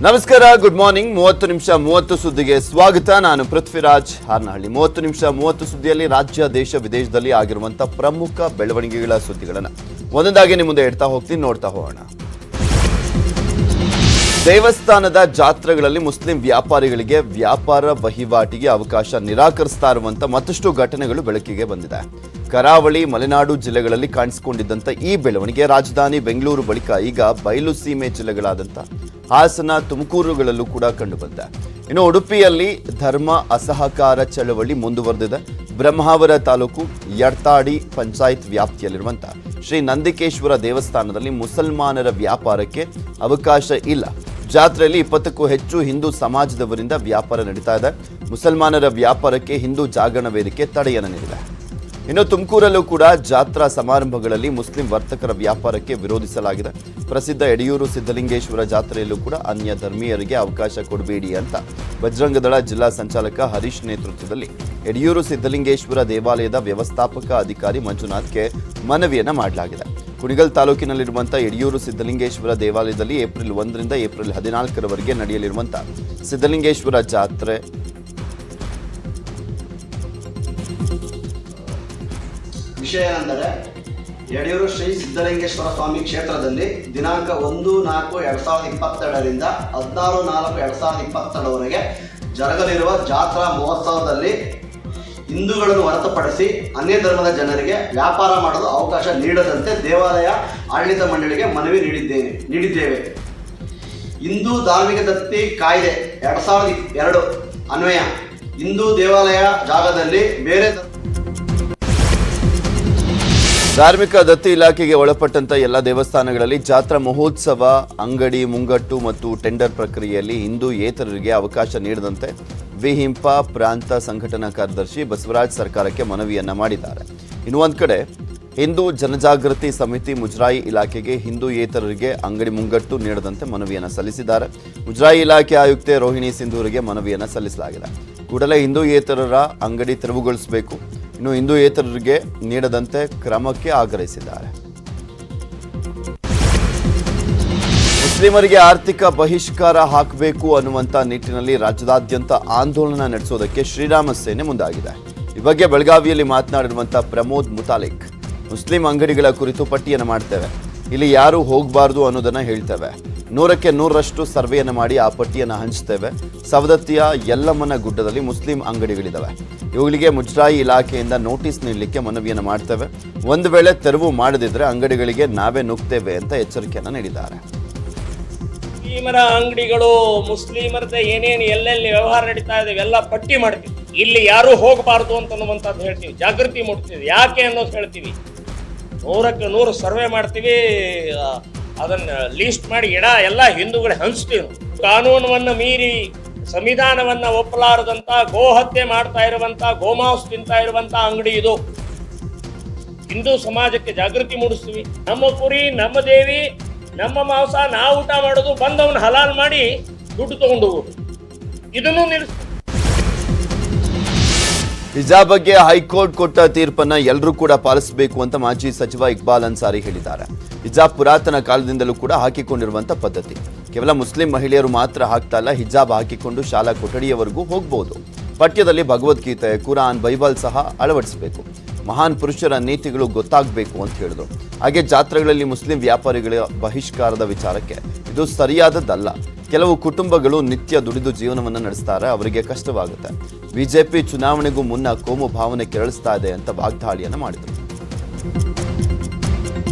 ನಮಸ್ಕಾರ, good morning. 30 ನಿಮಿಷ 30 ಸುದ್ದಿಗೆ ಸ್ವಾಗತ. ನಾನು ಪೃಥ್ವಿರಾಜ್ ಹಾರ್ನಹಳ್ಳಿ. 30 ನಿಮಿಷ 30 ಸುದ್ದಿಯಲ್ಲಿ ರಾಜ್ಯ, ದೇಶ, ವಿದೇಶದಲ್ಲಿ ಆಗಿರುವಂತಹ ಪ್ರಮುಖ ಬೆಳವಣಿಗೆಗಳ ಸುದ್ದಿಗಳನ್ನು ಒಂದೊಂದಾಗಿ ನಿಮ್ಮ ಮುಂದೆ ಇಡ್ತಾ ಹೋಗ್ತೀನಿ, ನೋಡ್ತಾ ಹೋಗೋಣ. ದೇವಸ್ಥಾನದ ಜಾತ್ರೆಗಳಲ್ಲಿ ಮುಸ್ಲಿಂ ವ್ಯಾಪಾರಿಗಳಿಗೆ ವ್ಯಾಪಾರ ವಹಿವಾಟಿಗೆ ಅವಕಾಶ ನಿರಾಕರಿಸ್ತಾ ಇರುವಂತ ಮತ್ತಷ್ಟು ಘಟನೆಗಳು ಬೆಳಕಿಗೆ ಬಂದಿದೆ. ಕರಾವಳಿ, ಮಲೆನಾಡು ಜಿಲ್ಲೆಗಳಲ್ಲಿ ಕಾಣಿಸಿಕೊಂಡಿದ್ದಂಥ ಈ ಬೆಳವಣಿಗೆ ರಾಜಧಾನಿ ಬೆಂಗಳೂರು ಬಳಿಕ ಈಗ ಬಯಲು ಸೀಮೆ ಜಿಲ್ಲೆಗಳಾದಂಥ ಹಾಸನ, ತುಮಕೂರುಗಳಲ್ಲೂ ಕೂಡ ಕಂಡುಬಂದಿದೆ. ಇನ್ನು ಉಡುಪಿಯಲ್ಲಿ ಧರ್ಮ ಅಸಹಕಾರ ಚಳವಳಿ ಮುಂದುವರೆದಿದೆ. ಬ್ರಹ್ಮಾವರ ತಾಲೂಕು ಯಡ್ತಾಡಿ ಪಂಚಾಯತ್ ವ್ಯಾಪ್ತಿಯಲ್ಲಿರುವಂಥ ಶ್ರೀ ನಂದಿಕೇಶ್ವರ ದೇವಸ್ಥಾನದಲ್ಲಿ ಮುಸಲ್ಮಾನರ ವ್ಯಾಪಾರಕ್ಕೆ ಅವಕಾಶ ಇಲ್ಲ. ಜಾತ್ರೆಯಲ್ಲಿ 20ಕ್ಕೂ ಹೆಚ್ಚು ಹಿಂದೂ ಸಮಾಜದವರಿಂದ ವ್ಯಾಪಾರ ನಡೀತಾ ಇದೆ. ಮುಸಲ್ಮಾನರ ವ್ಯಾಪಾರಕ್ಕೆ ಹಿಂದೂ ಜಾಗರಣ ವೇದಿಕೆ ತಡೆಯನ್ನು ನೀಡಿದೆ. ಇನ್ನು ತುಮಕೂರಲ್ಲೂ ಕೂಡ ಜಾತ್ರಾ ಸಮಾರಂಭಗಳಲ್ಲಿ ಮುಸ್ಲಿಂ ವರ್ತಕರ ವ್ಯಾಪಾರಕ್ಕೆ ವಿರೋಧಿಸಲಾಗಿದೆ. ಪ್ರಸಿದ್ಧ ಯಡಿಯೂರು ಸಿದ್ಧಲಿಂಗೇಶ್ವರ ಜಾತ್ರೆಯಲ್ಲೂ ಕೂಡ ಅನ್ಯ ಧರ್ಮೀಯರಿಗೆ ಅವಕಾಶ ಕೊಡಬೇಡಿ ಅಂತ ಬಜರಂಗದಳ ಜಿಲ್ಲಾ ಸಂಚಾಲಕ ಹರೀಶ್ ನೇತೃತ್ವದಲ್ಲಿ ಯಡಿಯೂರು ಸಿದ್ಧಲಿಂಗೇಶ್ವರ ದೇವಾಲಯದ ವ್ಯವಸ್ಥಾಪಕ ಅಧಿಕಾರಿ ಮಂಜುನಾಥ್ಗೆ ಮನವಿಯನ್ನ ಮಾಡಲಾಗಿದೆ. ಕುಣಿಗಲ್ ತಾಲೂಕಿನಲ್ಲಿರುವಂತಹ ಯಡಿಯೂರು ಸಿದ್ಧಲಿಂಗೇಶ್ವರ ದೇವಾಲಯದಲ್ಲಿ ಏಪ್ರಿಲ್ 1ರಿಂದ ಏಪ್ರಿಲ್ 14ರವರೆಗೆ ನಡೆಯಲಿರುವಂತಹ ಸಿದ್ಧಲಿಂಗೇಶ್ವರ ಜಾತ್ರೆ ವಿಷಯ ಏನೆಂದರೆ, ಯಡಿಯೂರು ಶ್ರೀ ಸಿದ್ಧಲಿಂಗೇಶ್ವರ ಸ್ವಾಮಿ ಕ್ಷೇತ್ರದಲ್ಲಿ ದಿನಾಂಕ 1/4/2022ರಿಂದ 16/4/2022ವರೆಗೆ ಜರುಗಲಿರುವ ಜಾತ್ರಾ ಮಹೋತ್ಸವದಲ್ಲಿ ಹಿಂದೂಗಳನ್ನು ಹೊರತುಪಡಿಸಿ ಅನ್ಯ ಧರ್ಮದ ಜನರಿಗೆ ವ್ಯಾಪಾರ ಮಾಡಲು ಅವಕಾಶ ನೀಡದಂತೆ ದೇವಾಲಯ ಆಡಳಿತ ಮಂಡಳಿಗೆ ಮನವಿ ನೀಡಿದ್ದೇವೆ. ಹಿಂದೂ ಧಾರ್ಮಿಕ ದತ್ತಿ ಕಾಯ್ದೆ 2002 ಅನ್ವಯ ಹಿಂದೂ ದೇವಾಲಯ ಜಾಗದಲ್ಲಿ ಬೇರೆ ಧಾರ್ಮಿಕ ದತ್ತಿ ಇಲಾಖೆಗೆ ಒಳಪಟ್ಟಂತ ಎಲ್ಲ ದೇವಸ್ಥಾನಗಳಲ್ಲಿ ಜಾತ್ರಾ ಮಹೋತ್ಸವ, ಅಂಗಡಿ ಮುಂಗಟ್ಟು ಮತ್ತು ಟೆಂಡರ್ ಪ್ರಕ್ರಿಯೆಯಲ್ಲಿ ಹಿಂದೂಯೇತರರಿಗೆ ಅವಕಾಶ ನೀಡದಂತೆ ವಿಹಿಂಪ ಪ್ರಾಂತ ಸಂಘಟನಾ ಕಾರ್ಯದರ್ಶಿ ಬಸವರಾಜ್ ಸರ್ಕಾರಕ್ಕೆ ಮನವಿಯನ್ನ ಮಾಡಿದ್ದಾರೆ. ಇನ್ನು ಒಂದ್ ಕಡೆ ಹಿಂದೂ ಜನಜಾಗೃತಿ ಸಮಿತಿ ಮುಜರಾಯಿ ಇಲಾಖೆಗೆ ಹಿಂದೂಯೇತರರಿಗೆ ಅಂಗಡಿ ಮುಂಗಟ್ಟು ನೀಡದಂತೆ ಮನವಿಯನ್ನು ಸಲ್ಲಿಸಿದ್ದಾರೆ. ಮುಜರಾಯಿ ಇಲಾಖೆ ಆಯುಕ್ತೆ ರೋಹಿಣಿ ಸಿಂಧೂರಿಗೆ ಮನವಿಯನ್ನು ಸಲ್ಲಿಸಲಾಗಿದೆ. ಕೂಡಲೇ ಹಿಂದೂಯೇತರರ ಅಂಗಡಿ ತೆರವುಗೊಳಿಸಬೇಕು. ಇನ್ನು ಹಿಂದೂಯೇತರರಿಗೆ ನೀಡದಂತೆ ಕ್ರಮಕ್ಕೆ ಆಗ್ರಹಿಸಿದ್ದಾರೆ. ಮುಸ್ಲಿಮರಿಗೆ ಆರ್ಥಿಕ ಬಹಿಷ್ಕಾರ ಹಾಕಬೇಕು ಅನ್ನುವಂಥ ನಿಟ್ಟಿನಲ್ಲಿ ರಾಜ್ಯದಾದ್ಯಂತ ಆಂದೋಲನ ನಡೆಸೋದಕ್ಕೆ ಶ್ರೀರಾಮ ಸೇನೆ ಮುಂದಾಗಿದೆ. ಈ ಬಗ್ಗೆ ಬೆಳಗಾವಿಯಲ್ಲಿ ಮಾತನಾಡಿರುವಂಥ ಪ್ರಮೋದ್ ಮುತಾಲಿಕ್, ಮುಸ್ಲಿಂ ಅಂಗಡಿಗಳ ಕುರಿತು ಪಟ್ಟಿಯನ್ನು ಮಾಡ್ತೇವೆ, ಇಲ್ಲಿ ಯಾರು ಹೋಗಬಾರ್ದು ಅನ್ನೋದನ್ನ ಹೇಳ್ತೇವೆ. 100ಕ್ಕೆ 100ರಷ್ಟು ಸರ್ವೆಯನ್ನು ಮಾಡಿ ಆ ಪಟ್ಟಿಯನ್ನು ಹಂಚ್ತೇವೆ. ಸವದತ್ತಿಯ ಯಲ್ಲಮ್ಮನ ಗುಡ್ಡದಲ್ಲಿ ಮುಸ್ಲಿಂ ಅಂಗಡಿಗಳಿದ್ದಾವೆ. ಇವುಗಳಿಗೆ ಮುಜರಾಯಿ ಇಲಾಖೆಯಿಂದ ನೋಟಿಸ್ ನೀಡಲಿಕ್ಕೆ ಮನವಿಯನ್ನು ಮಾಡ್ತೇವೆ. ಒಂದು ವೇಳೆ ತೆರವು ಮಾಡದಿದ್ರೆ ಅಂಗಡಿಗಳಿಗೆ ನಾವೇ ನುಗ್ತೇವೆ ಅಂತ ಎಚ್ಚರಿಕೆಯನ್ನು ನೀಡಿದ್ದಾರೆ. ಮುಸ್ಲಿಮರ ಅಂಗಡಿಗಳು, ಮುಸ್ಲಿಮರದ ಏನೇನು ಎಲ್ಲೆಲ್ಲಿ ವ್ಯವಹಾರ ನಡೀತಾ ಇದೆ ಎಲ್ಲ ಪಟ್ಟಿ ಮಾಡ್ತೀವಿ. ಇಲ್ಲಿ ಯಾರು ಹೋಗಬಾರ್ದು ಅಂತನ್ನುವಂಥದ್ದು ಹೇಳ್ತೀವಿ, ಜಾಗೃತಿ ಮೂಡ್ತೀವಿ. ಯಾಕೆ ಅನ್ನೋದು ಹೇಳ್ತೀವಿ. 100ಕ್ಕೆ 100 ಸರ್ವೆ ಮಾಡ್ತೀವಿ, ಅದನ್ನ ಲೀಸ್ಟ್ ಮಾಡಿ ಎಲ್ಲ ಹಿಂದೂಗಳು ಹಂಚ್ತೀವಿ. ಕಾನೂನನ್ನ ಮೀರಿ ಸಂವಿಧಾನವನ್ನ ಒಪ್ಪಲಾರದಂತ ಗೋಹತ್ಯೆ ಮಾಡ್ತಾ ಇರುವಂತ, ಗೋಮಾಂಸ ತಿಂತಾ ಇರುವಂತ ಅಂಗಡಿ ಇದು. ಹಿಂದೂ ಸಮಾಜಕ್ಕೆ ಜಾಗೃತಿ ಮೂಡಿಸ್ತೀವಿ. ನಮ್ಮ ಕುರಿ, ನಮ್ಮ ದೇವಿ, ನಮ್ಮ ಮಾಂಸ ನಾವು ಊಟ ಮಾಡೋದು, ಬಂದವನ್ನ ಹಲಾಲ್ ಮಾಡಿ ದುಡ್ಡು ತಗೊಂಡು ಹೋಗೋದು, ಇದನ್ನು ನಿಲ್ಲಿಸ್ತೀವಿ. ಹಿಜಾಬ್ ಬಗ್ಗೆ ಹೈಕೋರ್ಟ್ ಕೊಟ್ಟ ತೀರ್ಪನ್ನ ಎಲ್ಲರೂ ಕೂಡ ಪಾಲಿಸಬೇಕು ಅಂತ ಮಾಜಿ ಸಚಿವ ಇಕ್ಬಾಲ್ ಅನ್ಸಾರಿ ಹೇಳಿದ್ದಾರೆ. ಹಿಜಾಬ್ ಪುರಾತನ ಕಾಲದಿಂದಲೂ ಕೂಡ ಹಾಕಿಕೊಂಡಿರುವಂತ ಪದ್ಧತಿ. ಕೇವಲ ಮುಸ್ಲಿಂ ಮಹಿಳೆಯರು ಮಾತ್ರ ಹಾಕ್ತಾ ಇಲ್ಲ, ಹಿಜಾಬ್ ಹಾಕಿಕೊಂಡು ಶಾಲಾ ಕೊಠಡಿಯವರೆಗೂ ಹೋಗಬಹುದು. ಪಠ್ಯದಲ್ಲಿ ಭಗವದ್ಗೀತೆ, ಕುರಾನ್, ಬೈಬಲ್ ಸಹ ಅಳವಡಿಸಬೇಕು. ಮಹಾನ್ ಪುರುಷರ ನೀತಿಗಳು ಗೊತ್ತಾಗಬೇಕು ಅಂತ ಹೇಳಿದ್ರು. ಹಾಗೆ ಜಾತ್ರೆಗಳಲ್ಲಿ ಮುಸ್ಲಿಂ ವ್ಯಾಪಾರಿಗಳ ಬಹಿಷ್ಕಾರದ ವಿಚಾರಕ್ಕೆ ಇದು ಸರಿಯಾದದ್ದಲ್ಲ. ಕೆಲವು ಕುಟುಂಬಗಳು ನಿತ್ಯ ದುಡಿದು ಜೀವನವನ್ನು ನಡೆಸ್ತಾರೆ, ಅವರಿಗೆ ಕಷ್ಟವಾಗುತ್ತೆ. ಬಿಜೆಪಿ ಚುನಾವಣೆಗೂ ಮುನ್ನ ಕೋಮು ಭಾವನೆ ಕೆರಳಿಸ್ತಾ ಇದೆ ಅಂತ ವಾಗ್ದಾಳಿಯನ್ನು ಮಾಡಿದರು.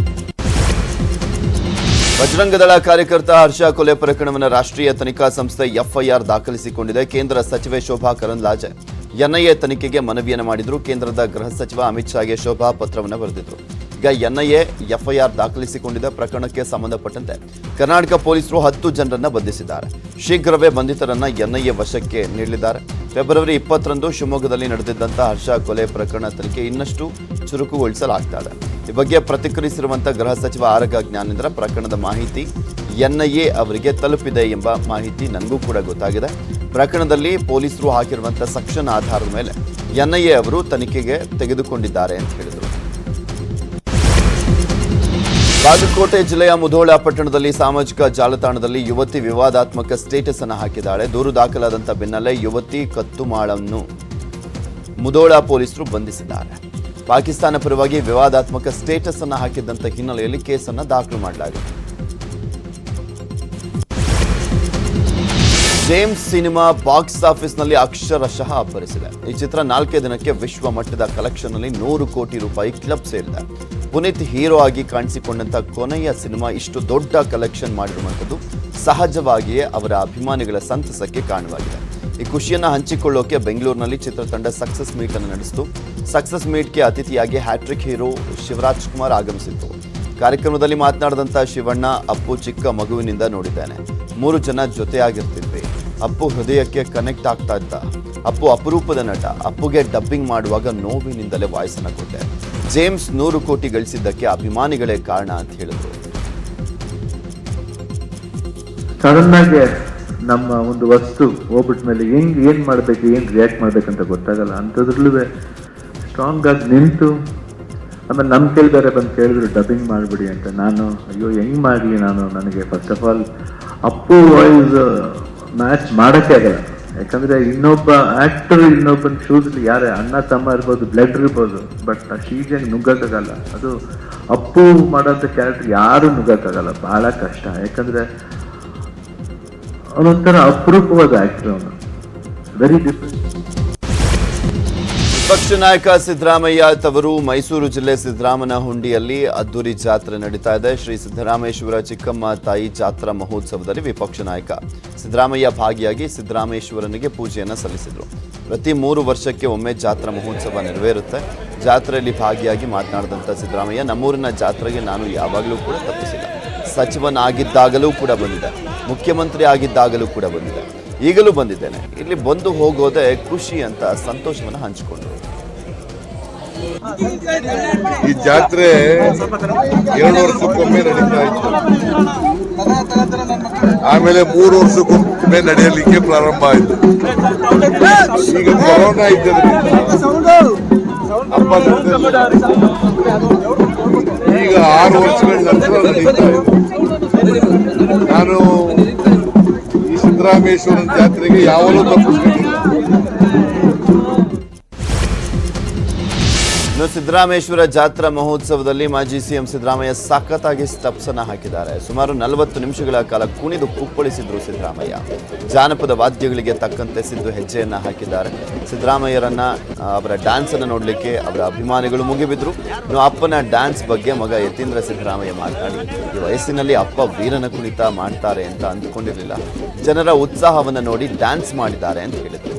ಬಜರಂಗದಳ ಕಾರ್ಯಕರ್ತ ಹರ್ಷ ಕೊಲೆ ಪ್ರಕರಣವನ್ನು ರಾಷ್ಟ್ರೀಯ ತನಿಖಾ ಸಂಸ್ಥೆ ಎಫ್ಐಆರ್ ದಾಖಲಿಸಿಕೊಂಡಿದೆ. ಕೇಂದ್ರ ಸಚಿವೆ ಶೋಭಾ ಕರಂದ್ಲಾಜೆ ಎನ್ಐಎ ತನಿಖೆಗೆ ಮನವಿಯನ್ನು ಮಾಡಿದ್ರು. ಕೇಂದ್ರದ ಗೃಹ ಸಚಿವ ಅಮಿತ್ ಶಾಗೆ ಶೋಭಾ ಪತ್ರವನ್ನು ಬರೆದಿದ್ರು. ಈಗ ಎನ್ಐಎ ಎಫ್ಐಆರ್ ದಾಖಲಿಸಿಕೊಂಡಿದ್ದ ಪ್ರಕರಣಕ್ಕೆ ಸಂಬಂಧಪಟ್ಟಂತೆ ಕರ್ನಾಟಕ ಪೊಲೀಸರು 10 ಜನರನ್ನ ಬಂಧಿಸಿದ್ದಾರೆ. ಶೀಘ್ರವೇ ಬಂಧಿತರನ್ನ ಎನ್ಐಎ ವಶಕ್ಕೆ ನೀಡಲಿದ್ದಾರೆ. ಫೆಬ್ರವರಿ 20ರಂದು ಶಿವಮೊಗ್ಗದಲ್ಲಿ ನಡೆದಿದ್ದಂತಹ ಹರ್ಷ ಕೊಲೆ ಪ್ರಕರಣ ತನಿಖೆ ಇನ್ನಷ್ಟು ಚುರುಕುಗೊಳಿಸಲಾಗ್ತಾ ಇದೆ. ಈ ಬಗ್ಗೆ ಪ್ರತಿಕ್ರಿಯಿಸಿರುವಂತಹ ಗೃಹ ಸಚಿವ ಆರಗ ಜ್ಞಾನೇಂದ್ರ, ಪ್ರಕರಣದ ಮಾಹಿತಿ ಎನ್ಐಎ ಅವರಿಗೆ ತಲುಪಿದೆ ಎಂಬ ಮಾಹಿತಿ ನನಗೂ ಕೂಡ ಗೊತ್ತಾಗಿದೆ. ಪ್ರಕರಣದಲ್ಲಿ ಪೊಲೀಸರು ಹಾಕಿರುವಂತಹ ಸೆಕ್ಷನ್ ಆಧಾರದ ಮೇಲೆ ಎನ್ಐಎ ಅವರು ತನಿಖೆಗೆ ತೆಗೆದುಕೊಂಡಿದ್ದಾರೆ ಅಂತ ಹೇಳಿದರು. ಬಾಗಲಕೋಟೆ ಜಿಲ್ಲೆಯ ಮುಧೋಳ ಪಟ್ಟಣದಲ್ಲಿ ಸಾಮಾಜಿಕ ಜಾಲತಾಣದಲ್ಲಿ ಯುವತಿ ವಿವಾದಾತ್ಮಕ ಸ್ಟೇಟಸ್ ಅನ್ನು ಹಾಕಿದ್ದಾಳೆ. ದೂರು ದಾಖಲಾದಂಥ ಬೆನ್ನಲ್ಲೇ ಯುವತಿ ಕತ್ತುಮಾಳನ್ನು ಮುಧೋಳ ಪೊಲೀಸರು ಬಂಧಿಸಿದ್ದಾರೆ. ಪಾಕಿಸ್ತಾನ ಪರವಾಗಿ ವಿವಾದಾತ್ಮಕ ಸ್ಟೇಟಸ್ ಅನ್ನು ಹಾಕಿದ್ದಂಥ ಹಿನ್ನೆಲೆಯಲ್ಲಿ ಕೇಸನ್ನು ದಾಖಲು ಮಾಡಲಾಗಿದೆ. ಜೇಮ್ಸ್ ಸಿನಿಮಾ ಬಾಕ್ಸ್ ಆಫೀಸ್ನಲ್ಲಿ ಅಕ್ಷರಶಃ ಅಬ್ಬರಿಸಿದೆ. ಈ ಚಿತ್ರ 4 ದಿನಕ್ಕೆ ವಿಶ್ವ ಮಟ್ಟದ ಕಲೆಕ್ಷನ್ ನಲ್ಲಿ 100 ಕೋಟಿ ರೂಪಾಯಿ ಕ್ಲಬ್ ಸೇರಿದೆ. ಪುನೀತ್ ಹೀರೋ ಆಗಿ ಕಾಣಿಸಿಕೊಂಡಂತ ಕೊನೆಯ ಸಿನಿಮಾ ಇಷ್ಟು ದೊಡ್ಡ ಕಲೆಕ್ಷನ್ ಮಾಡಿರುವಂಥದ್ದು ಸಹಜವಾಗಿಯೇ ಅವರ ಅಭಿಮಾನಿಗಳ ಸಂತಸಕ್ಕೆ ಕಾರಣವಾಗಿದೆ. ಈ ಖುಷಿಯನ್ನು ಹಂಚಿಕೊಳ್ಳೋಕೆ ಬೆಂಗಳೂರಿನಲ್ಲಿ ಚಿತ್ರತಂಡ ಸಕ್ಸಸ್ ಮೀಟ್ ಅನ್ನು ನಡೆಸಿತು. ಸಕ್ಸಸ್ ಮೀಟ್ಗೆ ಅತಿಥಿಯಾಗಿ ಹ್ಯಾಟ್ರಿಕ್ ಹೀರೋ ಶಿವರಾಜ್ ಕುಮಾರ್ ಆಗಮಿಸಿತ್ತು. ಕಾರ್ಯಕ್ರಮದಲ್ಲಿ ಮಾತನಾಡಿದಂಥ ಶಿವಣ್ಣ, ಅಪ್ಪು ಚಿಕ್ಕ ಮಗುವಿನಿಂದ ನೋಡಿದ್ದೇನೆ, 3 ಜನ ಜೊತೆಯಾಗಿರ್ತಿದ್ವಿ. ಅಪ್ಪು ಹೃದಯಕ್ಕೆ ಕನೆಕ್ಟ್ ಆಗ್ತಾ ಇದ್ದ. ಅಪ್ಪು ಅಪರೂಪದ ನಟ. ಅಪ್ಪುಗೆ ಡಬ್ಬಿಂಗ್ ಮಾಡುವಾಗ ನೋವಿನಿಂದಲೇ ವಾಯ್ಸನ್ನು ಕೊಟ್ಟೆ. ಜೇಮ್ಸ್ 100 ಕೋಟಿ ಗಳಿಸಿದ್ದಕ್ಕೆ ಅಭಿಮಾನಿಗಳೇ ಕಾರಣ ಅಂತ ಹೇಳಿದ್ರು. ಸಡನ್ ಆಗಿ ನಮ್ಮ ಒಂದು ವಸ್ತು ಹೋಗ್ಬಿಟ್ಟ ಮೇಲೆ ಏನ್ ಮಾಡ್ಬೇಕು, ಏನ್ ರಿಯಾಕ್ಟ್ ಮಾಡ್ಬೇಕಂತ ಗೊತ್ತಾಗಲ್ಲ. ಅಂಥದ್ರಲ್ಲೂ ಸ್ಟ್ರಾಂಗ್ ಆಗಿ ನಿಂತು, ಆಮೇಲೆ ನಮ್ಮ ಕೈಲಿ ಬೇರೆ ಬಂದು ಕೇಳಿದ್ರು ಡಬ್ಬಿಂಗ್ ಮಾಡಿಬಿಡಿ ಅಂತ. ನಾನು ಅಯ್ಯೋ ಹೆಂಗ್ ಮಾಡಲಿ, ನನಗೆ first of all Appu voice match ಮಾಡೋಕ್ಕೆ ಆಗಲ್ಲ. ಯಾಕಂದ್ರೆ ಇನ್ನೊಬ್ಬ ಆಕ್ಟರ್ ಇನ್ನೊಬ್ಬನ ಶೂಸಲ್ಲಿ ಯಾರೇ ಅಣ್ಣ ತಮ್ಮ ಇರ್ಬೋದು, ಬ್ಲಡ್ ಇರ್ಬೋದು, ಬಟ್ ಆ ಶೀಜಂಗೆ ನುಗ್ಗಕ್ಕಾಗಲ್ಲ. ಅದು ಅಪ್ಪು ಮಾಡೋಂಥ ಕ್ಯಾರೆಕ್ಟರ್ ಯಾರು ನುಗ್ಗಕ್ಕಾಗಲ್ಲ, ಬಹಳ ಕಷ್ಟ. ಯಾಕಂದ್ರೆ ಅವನೊಂಥರ ಅಪರೂಪವಾದ ಆಕ್ಟರ್, ಅವನು ವೆರಿ ಡಿಫ್ರೆಂಟ್. ವಿಪಕ್ಷ ನಾಯಕ ಸಿದ್ದರಾಮಯ್ಯ ತವರು ಮೈಸೂರು ಜಿಲ್ಲೆ ಸಿದ್ದರಾಮನಹುಂಡಿಯಲ್ಲಿ ಅದ್ದೂರಿ ಜಾತ್ರೆ ನಡೀತಾ ಇದೆ. ಶ್ರೀ ಸಿದ್ದರಾಮೇಶ್ವರ ಚಿಕ್ಕಮ್ಮ ತಾಯಿ ಜಾತ್ರಾ ಮಹೋತ್ಸವದಲ್ಲಿ ವಿಪಕ್ಷ ನಾಯಕ ಸಿದ್ದರಾಮಯ್ಯ ಭಾಗಿಯಾಗಿ ಸಿದ್ದರಾಮೇಶ್ವರನಿಗೆ ಪೂಜೆಯನ್ನು ಸಲ್ಲಿಸಿದರು. ಪ್ರತಿ 3 ವರ್ಷಕ್ಕೆ ಒಮ್ಮೆ ಜಾತ್ರಾ ಮಹೋತ್ಸವ ನೆರವೇರುತ್ತೆ. ಜಾತ್ರೆಯಲ್ಲಿ ಭಾಗಿಯಾಗಿ ಮಾತನಾಡಿದಂಥ ಸಿದ್ದರಾಮಯ್ಯ, ನಮ್ಮೂರಿನ ಜಾತ್ರೆಗೆ ನಾನು ಯಾವಾಗಲೂ ಕೂಡ ತಪ್ಪಿಸಿಲ್ಲ. ಸಚಿವನಾಗಿದ್ದಾಗಲೂ ಕೂಡ ಬಂದಿದೆ, ಮುಖ್ಯಮಂತ್ರಿ ಆಗಿದ್ದಾಗಲೂ ಕೂಡ ಬಂದಿದೆ, ಈಗಲೂ ಬಂದಿದ್ದೇನೆ. ಇಲ್ಲಿ ಬಂದು ಹೋಗೋದೇ ಖುಷಿ ಅಂತ ಸಂತೋಷವನ್ನು ಹಂಚಿಕೊಂಡರು. ಈ ಜಾತ್ರೆ 2 ವರ್ಷಕ್ಕೊಮ್ಮೆ ನಡೀತಾ ಇತ್ತು. ಆಮೇಲೆ 3 ವರ್ಷಕ್ಕೊಮ್ಮೆ ನಡೆಯಲಿಕ್ಕೆ ಪ್ರಾರಂಭ ಆಯಿತು. ಈಗ ಕೊರೋನಾ ಇದ್ದದ್ರಿಂದ ಹಬ್ಬ ಈಗ 6 ವರ್ಷಗಳ ನಂತರ ನಡೀತಾ ಇದೆ. ನಾನು ಈ ಸಿದ್ದರಾಮೇಶ್ವರನ ಜಾತ್ರೆಗೆ ಯಾವಾಗಲೂ ತಪ್ಪಿಸ್ಕೊಂಡಿಲ್ಲ. ಇನ್ನು ಸಿದ್ದರಾಮೇಶ್ವರ ಜಾತ್ರಾ ಮಹೋತ್ಸವದಲ್ಲಿ ಮಾಜಿ ಸಿಎಂ ಸಿದ್ದರಾಮಯ್ಯ ಸಖತ್ತಾಗಿ ಸ್ಟೆಪ್ಸ್ ಅನ್ನು ಹಾಕಿದ್ದಾರೆ. ಸುಮಾರು 40 ನಿಮಿಷಗಳ ಕಾಲ ಕುಣಿದು ಕುಪ್ಪಳಿಸಿದ್ರು ಸಿದ್ದರಾಮಯ್ಯ. ಜಾನಪದ ವಾದ್ಯಗಳಿಗೆ ತಕ್ಕಂತೆ ಸಿದ್ದು ಹೆಜ್ಜೆಯನ್ನ ಹಾಕಿದ್ದಾರೆ. ಸಿದ್ದರಾಮಯ್ಯರನ್ನ ಅವರ ಡ್ಯಾನ್ಸ್ ಅನ್ನು ನೋಡಲಿಕ್ಕೆ ಅವರ ಅಭಿಮಾನಿಗಳು ಮುಗಿಬಿದ್ರು. ಇನ್ನು ಅಪ್ಪನ ಡ್ಯಾನ್ಸ್ ಬಗ್ಗೆ ಮಗ ಯತೀಂದ್ರ ಸಿದ್ದರಾಮಯ್ಯ ಮಾತನಾಡಿ, ಈ ವಯಸ್ಸಿನಲ್ಲಿ ಅಪ್ಪ ವೀರನ ಕುಣಿತ ಮಾಡ್ತಾರೆ ಅಂತ ಅಂದುಕೊಂಡಿರಲಿಲ್ಲ. ಜನರ ಉತ್ಸಾಹವನ್ನು ನೋಡಿ ಡ್ಯಾನ್ಸ್ ಮಾಡಿದ್ದಾರೆ ಅಂತ ಹೇಳಿದರು.